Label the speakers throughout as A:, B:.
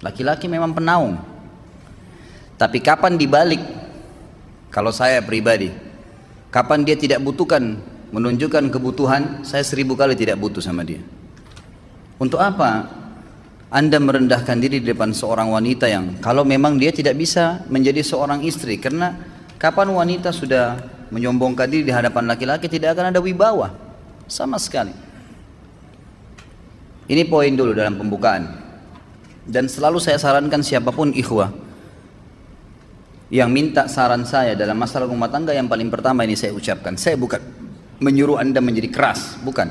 A: Laki-laki memang penaung. Tapi kapan dibalik? Kalau saya pribadi, kapan dia tidak butuhkan, menunjukkan kebutuhan, saya 1000 kali tidak butuh sama dia. Untuk apa Anda merendahkan diri di depan seorang wanita yang kalau memang dia tidak bisa menjadi seorang istri? Karena kapan wanita sudah menyombongkan diri di hadapan laki-laki, tidak akan ada wibawa sama sekali. Ini poin dulu dalam pembukaan. Dan selalu saya sarankan siapapun ikhwah yang minta saran saya dalam masalah rumah tangga, yang paling pertama ini saya ucapkan, saya bukan menyuruh Anda menjadi keras, bukan.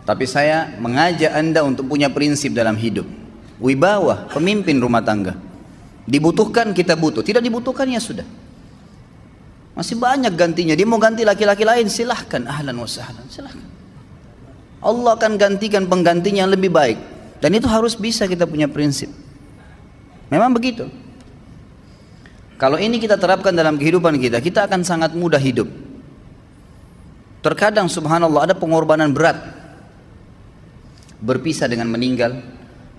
A: Tapi saya mengajak Anda untuk punya prinsip dalam hidup. Wibawa, pemimpin rumah tangga. Dibutuhkan kita butuh, tidak dibutuhkan ya sudah. Masih banyak gantinya. Dia mau ganti laki-laki lain, silahkan, ahlan wa sahlan, silahkan. Allah akan gantikan penggantinya yang lebih baik. Dan itu harus bisa kita punya prinsip. Memang begitu. Kalau ini kita terapkan dalam kehidupan kita, kita akan sangat mudah hidup. Terkadang subhanallah ada pengorbanan berat. Berpisah dengan meninggal,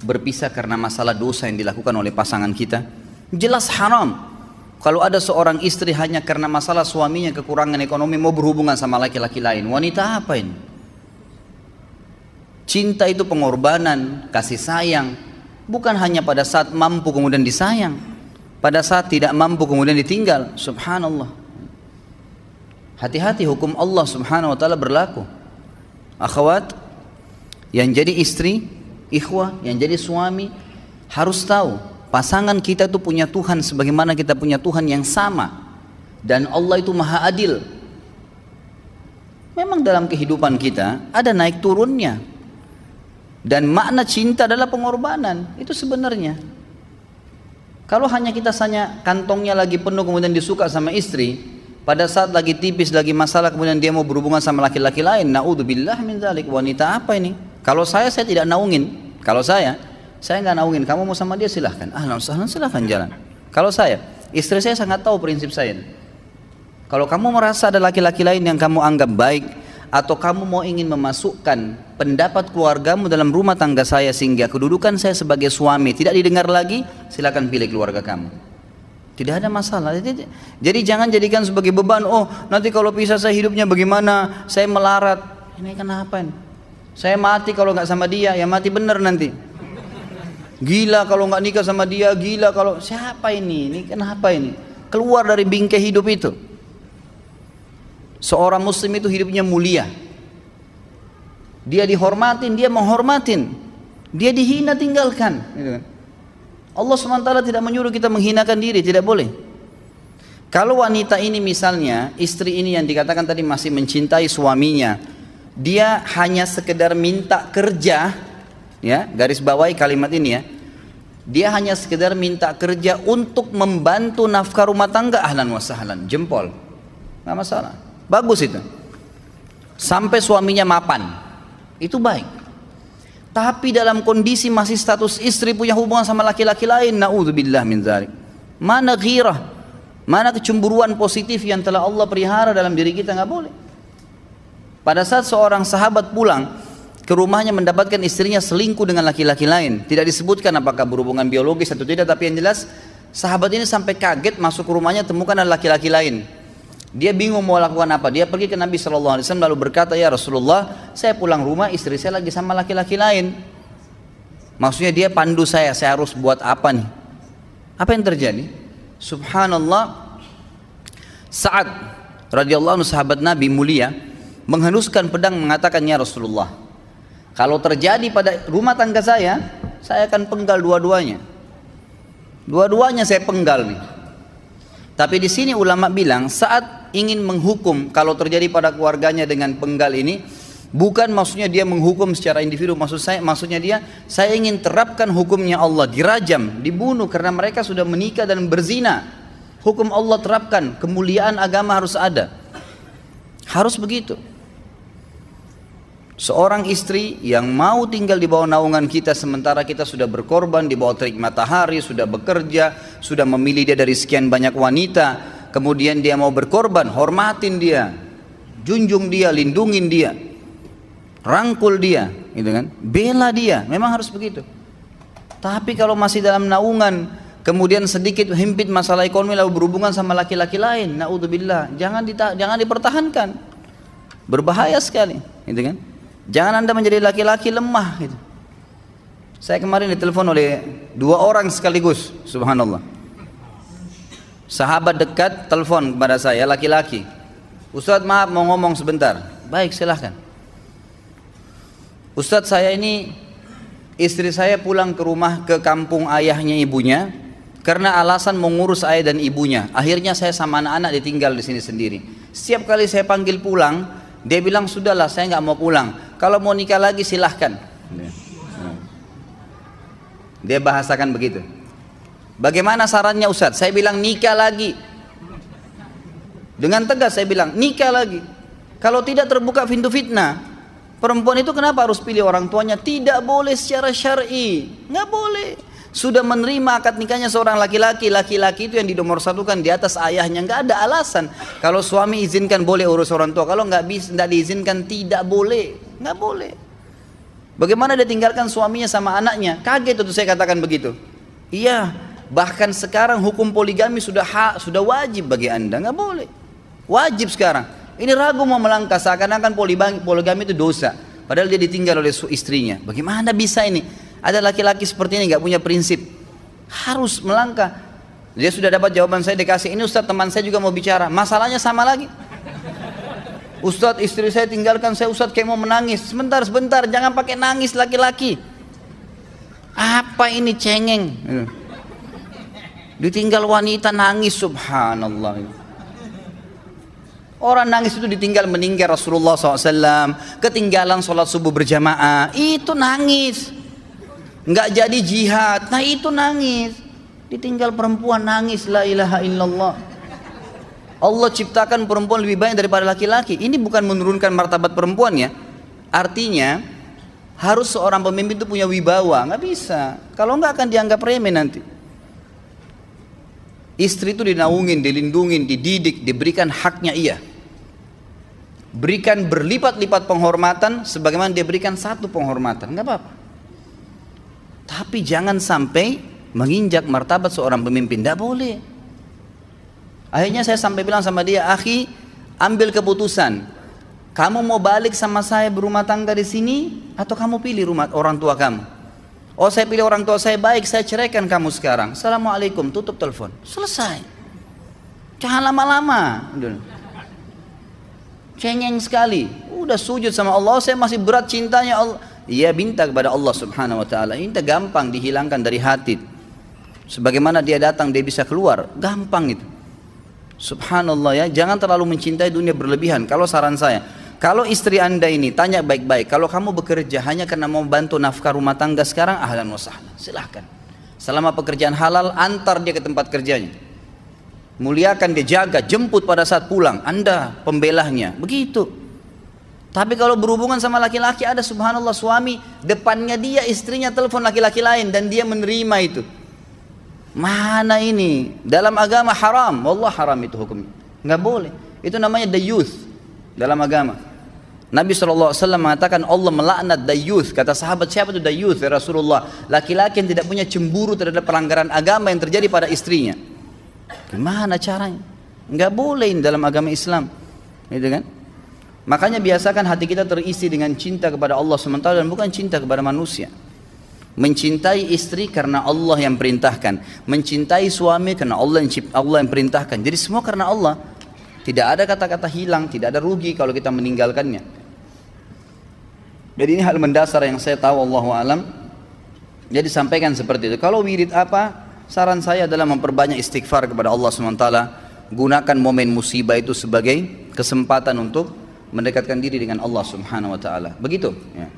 A: berpisah karena masalah dosa yang dilakukan oleh pasangan kita, jelas haram. Kalau ada seorang istri hanya karena masalah suaminya kekurangan ekonomi mau berhubungan sama laki-laki lain, wanita apa ini? Cinta itu pengorbanan, kasih sayang, bukan hanya pada saat mampu kemudian disayang, pada saat tidak mampu kemudian ditinggal. Subhanallah. Hati-hati, hukum Allah subhanahu wa ta'ala berlaku. Akhwat yang jadi istri, ikhwah, yang jadi suami, harus tahu pasangan kita itu punya Tuhan sebagaimana kita punya Tuhan yang sama. Dan Allah itu maha adil. Memang dalam kehidupan kita ada naik turunnya. Dan makna cinta adalah pengorbanan. Itu sebenarnya. Kalau hanya kita kantongnya lagi penuh kemudian disuka sama istri, pada saat lagi tipis, lagi masalah kemudian dia mau berhubungan sama laki-laki lain, na'udzubillah min dzalik. Wanita apa ini? Kalau saya tidak naungin. Kalau saya nggak naungin. Kamu mau sama dia silahkan. Ahlan sahlan, silahkan jalan. Kalau saya, istri saya sangat tahu prinsip saya. Kalau kamu merasa ada laki-laki lain yang kamu anggap baik, atau kamu mau ingin memasukkan pendapat keluargamu dalam rumah tangga saya sehingga kedudukan saya sebagai suami tidak didengar lagi, silakan pilih keluarga kamu. Tidak ada masalah. Jadi jangan jadikan sebagai beban. Oh, nanti kalau pisah saya hidupnya bagaimana? Saya melarat. Ini kenapa ini? Saya mati kalau nggak sama dia, ya mati bener nanti. Gila kalau nggak nikah sama dia, gila kalau siapa ini? Ini kenapa ini? Keluar dari bingkai hidup itu. Seorang muslim itu hidupnya mulia. Dia dihormatin, dia menghormatin. Dia dihina, tinggalkan. Allah SWT tidak menyuruh kita menghinakan diri, tidak boleh. Kalau wanita ini misalnya, istri ini yang dikatakan tadi masih mencintai suaminya, dia hanya sekedar minta kerja, ya, garis bawahi kalimat ini ya. Dia hanya sekedar minta kerja untuk membantu nafkah rumah tangga, ahlan wa sahlan, jempol. Enggak masalah. Bagus itu. Sampai suaminya mapan. Itu baik. Tapi dalam kondisi masih status istri punya hubungan sama laki-laki lain, naudzubillah min dzalik. Mana ghirah? Mana kecemburuan positif yang telah Allah pelihara dalam diri kita? Enggak boleh. Pada saat seorang sahabat pulang ke rumahnya mendapatkan istrinya selingkuh dengan laki-laki lain, tidak disebutkan apakah berhubungan biologis atau tidak, tapi yang jelas sahabat ini sampai kaget masuk ke rumahnya temukan ada laki-laki lain. Dia bingung mau lakukan apa. Dia pergi ke Nabi SAW lalu berkata, ya Rasulullah, saya pulang rumah istri saya lagi sama laki-laki lain. Maksudnya dia pandu saya harus buat apa nih? Apa yang terjadi? Subhanallah, Sa'ad radhiyallahu anhu sahabat Nabi mulia menghenuskan pedang mengatakan, ya Rasulullah, kalau terjadi pada rumah tangga saya akan penggal dua-duanya. Dua-duanya saya penggal nih. Tapi di sini ulama bilang saat ingin menghukum kalau terjadi pada keluarganya dengan penggal ini, bukan maksudnya dia menghukum secara individu, maksudnya saya ingin terapkan hukumnya Allah, dirajam, dibunuh karena mereka sudah menikah dan berzina. Hukum Allah terapkan, kemuliaan agama harus ada. Harus begitu. Seorang istri yang mau tinggal di bawah naungan kita sementara kita sudah berkorban di bawah terik matahari, sudah bekerja, sudah memilih dia dari sekian banyak wanita, kemudian dia mau berkorban, hormatin dia, junjung dia, lindungin dia, rangkul dia, gitu kan? Bela dia, memang harus begitu. Tapi kalau masih dalam naungan, kemudian sedikit himpit masalah ekonomi lalu berhubungan sama laki-laki lain, naudzubillah, jangan dipertahankan. Berbahaya sekali, gitu kan? Jangan Anda menjadi laki-laki lemah gitu. Saya kemarin ditelepon oleh 2 orang sekaligus, subhanallah. Sahabat dekat telepon kepada saya, laki-laki. Ustaz, maaf mau ngomong sebentar. Baik, silahkan. Ustaz, saya ini, istri saya pulang ke rumah ke kampung ayahnya ibunya karena alasan mengurus ayah dan ibunya. Akhirnya saya sama anak-anak ditinggal di sini sendiri. Setiap kali saya panggil pulang, dia bilang sudahlah saya nggak mau pulang. Kalau mau nikah lagi silahkan. Dia bahasakan begitu. Bagaimana sarannya Ustaz? Saya bilang nikah lagi. Dengan tegas saya bilang nikah lagi. Kalau tidak terbuka pintu fitnah. Perempuan itu kenapa harus pilih orang tuanya? Tidak boleh secara syar'i. Nggak boleh. Sudah menerima akad nikahnya seorang laki-laki. Laki-laki itu yang dinomorsatukan di atas ayahnya. Nggak ada alasan. Kalau suami izinkan boleh urus orang tua. Kalau nggak diizinkan tidak boleh. Nggak boleh. Bagaimana dia tinggalkan suaminya sama anaknya? Kaget itu saya katakan begitu. Iya, bahkan sekarang hukum poligami sudah wajib bagi Anda. Nggak boleh. Wajib sekarang. Ini ragu mau melangkah seakan-akan poligami itu dosa. Padahal dia ditinggal oleh istrinya. Bagaimana bisa ini? Ada laki-laki seperti ini nggak punya prinsip. Harus melangkah. Dia sudah dapat jawaban saya dikasih. Ini Ustaz, teman saya juga mau bicara. Masalahnya sama lagi. Ustaz, istri saya tinggalkan saya, Ustaz, kayak mau menangis. Sebentar, jangan pakai nangis laki-laki. Apa ini cengeng? Ditinggal wanita nangis, subhanallah. Orang nangis itu ditinggal meninggal Rasulullah SAW, ketinggalan sholat subuh berjamaah, itu nangis. Nggak jadi jihad, nah itu nangis. Ditinggal perempuan nangis, la ilaha illallah. Allah ciptakan perempuan lebih banyak daripada laki-laki. Ini bukan menurunkan martabat perempuan ya. Artinya harus seorang pemimpin itu punya wibawa. Nggak bisa. Kalau nggak akan dianggap remeh nanti. Istri itu dinaungin, dilindungin, dididik, diberikan haknya ia. Berikan berlipat-lipat penghormatan sebagaimana dia berikan satu penghormatan. Nggak apa-apa. Tapi jangan sampai menginjak martabat seorang pemimpin. Nggak boleh. Akhirnya saya sampai bilang sama dia, akhi, ambil keputusan. Kamu mau balik sama saya berumah tangga di sini, atau kamu pilih rumah orang tua kamu? Oh, saya pilih orang tua saya. Baik, saya ceraikan kamu sekarang. Assalamualaikum, tutup telepon. Selesai. Jangan lama-lama. Cengeng sekali. Udah sujud sama Allah, saya masih berat cintanya Allah. Ia minta kepada Allah Subhanahu Wa Taala. Minta gampang dihilangkan dari hati. Sebagaimana dia datang, dia bisa keluar. Gampang itu. Subhanallah ya, jangan terlalu mencintai dunia berlebihan. Kalau saran saya, kalau istri Anda ini tanya baik-baik, kalau kamu bekerja hanya karena mau bantu nafkah rumah tangga sekarang, ahlan wa sahlan, silahkan. Selama pekerjaan halal, antar dia ke tempat kerjanya. Muliakan dia, jaga, jemput pada saat pulang, Anda pembelahnya, begitu. Tapi kalau berhubungan sama laki-laki, ada subhanallah suami, depannya dia istrinya telepon laki-laki lain dan dia menerima itu. Mana ini? Dalam agama haram. Wallah haram itu hukumnya. Nggak boleh. Itu namanya dayuth dalam agama. Nabi SAW mengatakan Allah melaknat dayuth. Kata sahabat, siapa itu dayuth ya Rasulullah? Laki-laki yang tidak punya cemburu terhadap pelanggaran agama yang terjadi pada istrinya. Gimana caranya? Nggak boleh ini dalam agama Islam. Gitu kan? Makanya biasakan hati kita terisi dengan cinta kepada Allah SWT dan bukan cinta kepada manusia. Mencintai istri karena Allah yang perintahkan, mencintai suami karena Allah yang perintahkan. Jadi semua karena Allah. Tidak ada kata-kata hilang, tidak ada rugi kalau kita meninggalkannya. Jadi ini hal mendasar yang saya tahu, Allahu alam. Jadi sampaikan seperti itu. Kalau wirid apa? Saran saya adalah memperbanyak istighfar kepada Allah SWT. Gunakan momen musibah itu sebagai kesempatan untuk mendekatkan diri dengan Allah Subhanahu Wa Taala. Begitu. Ya.